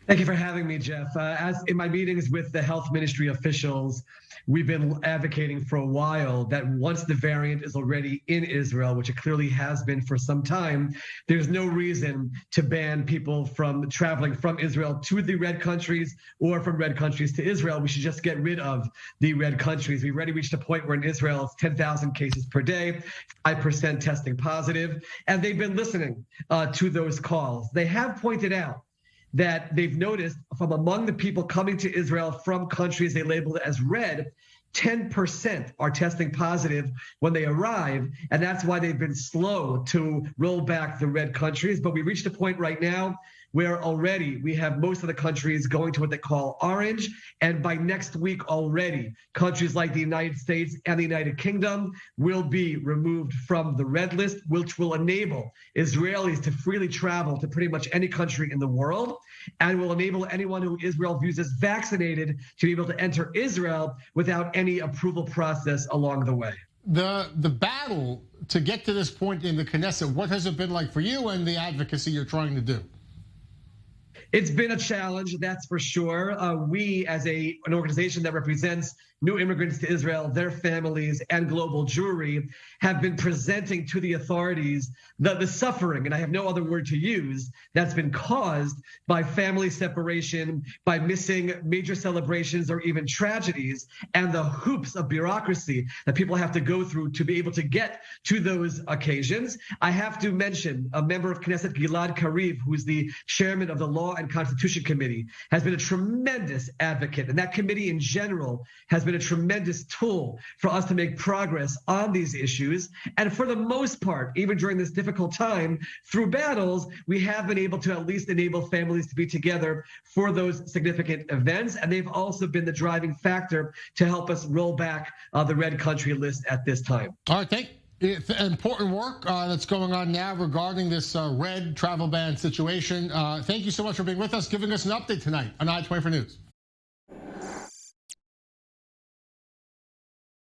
Thank you for having me, Jeff. As in my meetings with the health ministry officials, we've been advocating for a while that once the variant is already in Israel, which it clearly has been for some time, there's no reason to ban people from traveling from Israel to the red countries or from red countries to Israel. We should just get rid of the red countries. We've already reached a point where in Israel it's 10,000 cases per day, 5% testing positive, and they've been listening to those calls. They have pointed out that they've noticed from among the people coming to Israel from countries they labeled as red, 10% are testing positive when they arrive, and that's why they've been slow to roll back the red countries. But we reached a point right now where already we have most of the countries going to what they call orange, and by next week already, countries like the United States and the United Kingdom will be removed from the red list, which will enable Israelis to freely travel to pretty much any country in the world, and will enable anyone who Israel views as vaccinated to be able to enter Israel without any approval process along the way. The battle to get to this point in the Knesset, what has it been like for you and the advocacy you're trying to do? It's been a challenge, that's for sure. We, as an organization that represents new immigrants to Israel, their families, and global Jewry, have been presenting to the authorities the suffering, and I have no other word to use, that's been caused by family separation, by missing major celebrations or even tragedies, and the hoops of bureaucracy that people have to go through to be able to get to those occasions. I have to mention a member of Knesset, Gilad Kariv, who's the chairman of the Law and Constitution Committee, has been a tremendous advocate, and that committee in general has been a tremendous tool for us to make progress on these issues. And for the most part, even during this difficult time, through battles, we have been able to at least enable families to be together for those significant events. And they've also been the driving factor to help us roll back the red country list at this time. All right, thank you. Important work that's going on now regarding this red travel ban situation. Thank you so much for being with us, giving us an update tonight on I-24 News.